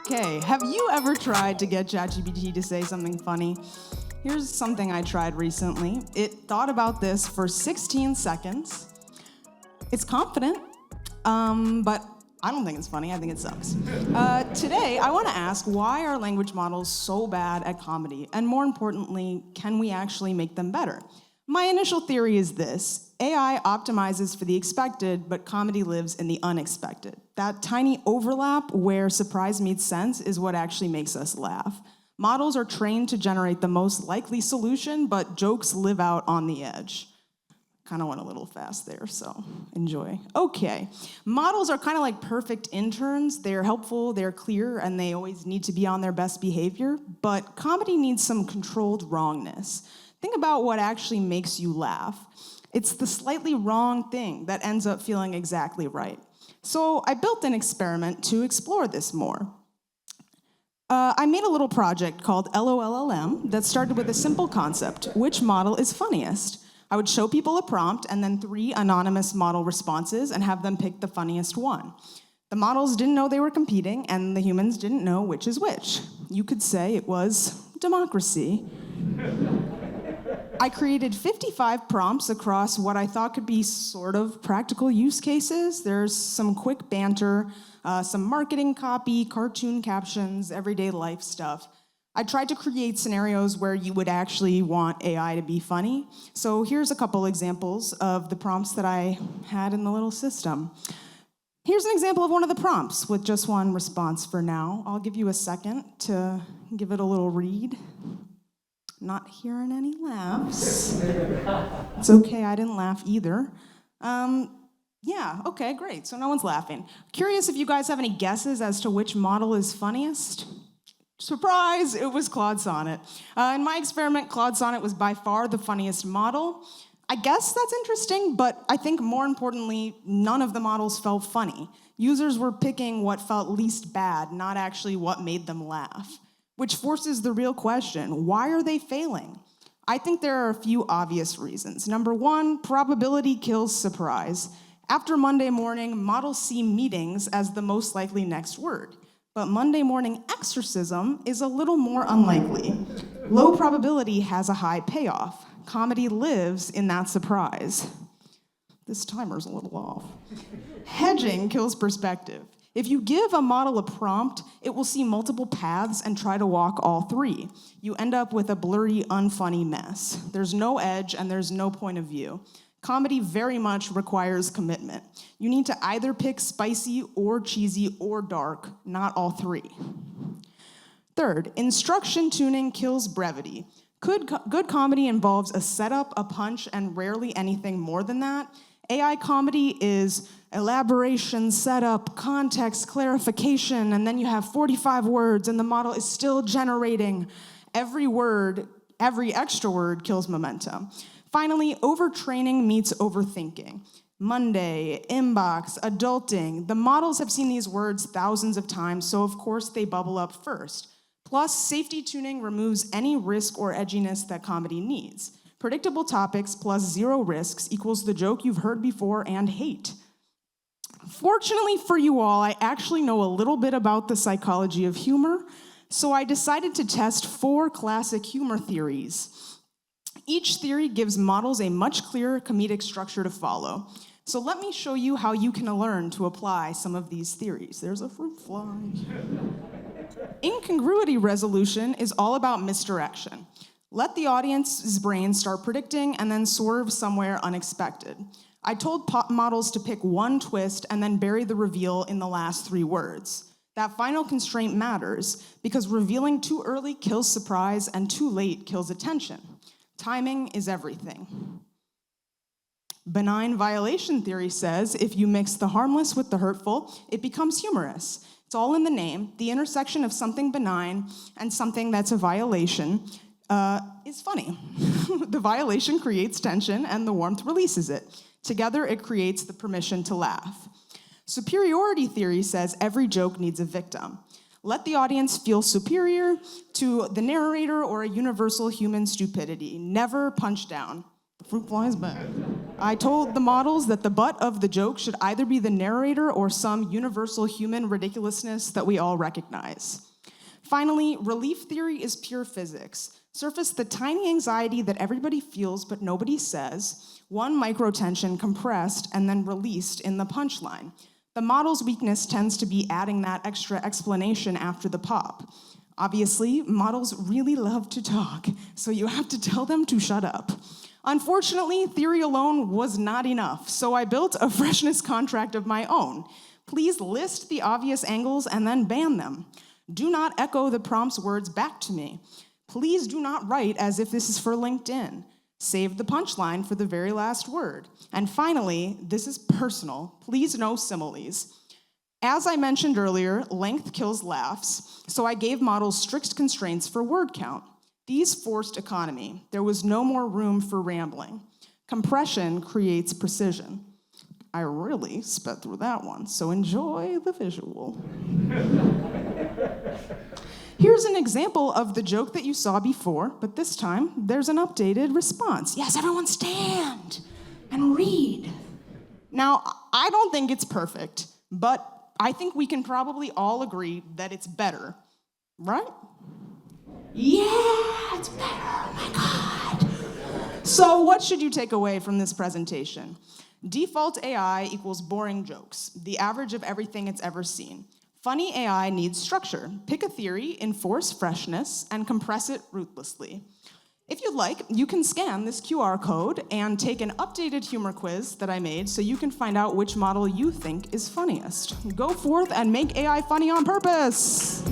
Okay, have you ever tried to get ChatGPT to say something funny? Here's something I tried recently. It thought about this for 16 seconds. It's confident, but I don't think it's funny. I think it sucks. Today, I want to ask, why are language models so bad at comedy? And more importantly, can we actually make them better? My initial theory is this. AI optimizes for the expected, but comedy lives in the unexpected. That tiny overlap where surprise meets sense is what actually makes us laugh. Models are trained to generate the most likely solution, but jokes live out on the edge. Kind of went a little fast there, so enjoy. Okay, models are kind of like perfect interns. They're helpful, they're clear, and they always need to be on their best behavior, but comedy needs some controlled wrongness. Think about what actually makes you laugh. It's the slightly wrong thing that ends up feeling exactly right. So I built an experiment to explore this more. I made a little project called LOLLM that started with a simple concept: which model is funniest? I would show people a prompt and then 3 anonymous model responses and have them pick the funniest one. The models didn't know they were competing, and the humans didn't know which is which. You could say it was democracy. I created 55 prompts across what I thought could be sort of practical use cases. There's some quick banter, some marketing copy, cartoon captions, everyday life stuff. I tried to create scenarios where you would actually want AI to be funny. So here's a couple examples of the prompts that I had in the little system. Here's an example of one of the prompts with just one response for now. I'll give you a second to give it a little read. Not hearing any laughs. It's okay, I didn't laugh either. Yeah, okay, great, so no one's laughing. Curious if you guys have any guesses as to which model is funniest? Surprise, it was Claude Sonnet. In my experiment, Claude Sonnet was by far the funniest model. I guess that's interesting, but I think more importantly, none of the models felt funny. Users were picking what felt least bad, not actually what made them laugh. Which forces the real question: why are they failing? I think there are a few obvious reasons. Number 1, probability kills surprise. After Monday morning, models see meetings as the most likely next word. But Monday morning exorcism is a little more unlikely. Low probability has a high payoff. Comedy lives in that surprise. This timer's a little off. Hedging kills perspective. If you give a model a prompt, it will see multiple paths and try to walk all 3. You end up with a blurry, unfunny mess. There's no edge and there's no point of view. Comedy very much requires commitment. You need to either pick spicy or cheesy or dark, not all 3. Third, instruction tuning kills brevity. Good comedy involves a setup, a punch, and rarely anything more than that. AI comedy is elaboration, setup, context, clarification, and then you have 45 words and the model is still generating. Every extra word kills momentum. Finally, overtraining meets overthinking. Monday, inbox, adulting. The models have seen these words thousands of times, so of course they bubble up first. Plus, safety tuning removes any risk or edginess that comedy needs. Predictable topics plus 0 risks equals the joke you've heard before and hate. Fortunately for you all, I actually know a little bit about the psychology of humor, so I decided to test 4 classic humor theories. Each theory gives models a much clearer comedic structure to follow. So let me show you how you can learn to apply some of these theories. There's a fruit fly. Incongruity resolution is all about misdirection. Let the audience's brain start predicting and then swerve somewhere unexpected. I told models to pick one twist and then bury the reveal in the last 3 words. That final constraint matters because revealing too early kills surprise and too late kills attention. Timing is everything. Benign violation theory says if you mix the harmless with the hurtful, it becomes humorous. It's all in the name. The intersection of something benign and something that's a violation is funny. The violation creates tension and the warmth releases it. Together, it creates the permission to laugh. Superiority theory says every joke needs a victim. Let the audience feel superior to the narrator or a universal human stupidity. Never punch down. The fruit flies back. I told the models that the butt of the joke should either be the narrator or some universal human ridiculousness that we all recognize. Finally, relief theory is pure physics. Surface the tiny anxiety that everybody feels but nobody says, one microtension compressed and then released in the punchline. The model's weakness tends to be adding that extra explanation after the pop. Obviously, models really love to talk, so you have to tell them to shut up. Unfortunately, theory alone was not enough, so I built a freshness contract of my own. Please list the obvious angles and then ban them. Do not echo the prompt's words back to me. Please do not write as if this is for LinkedIn. Save the punchline for the very last word. And finally, this is personal. Please no similes. As I mentioned earlier, length kills laughs, so I gave models strict constraints for word count. These forced economy. There was no more room for rambling. Compression creates precision. I really sped through that one, so enjoy the visual. Here's an example of the joke that you saw before, but this time there's an updated response. Yes, everyone stand and read. Now, I don't think it's perfect, but I think we can probably all agree that it's better, right? Yeah, it's better, oh my God. So what should you take away from this presentation? Default AI equals boring jokes, the average of everything it's ever seen. Funny AI needs structure. Pick a theory, enforce freshness, and compress it ruthlessly. If you'd like, you can scan this QR code and take an updated humor quiz that I made so you can find out which model you think is funniest. Go forth and make AI funny on purpose.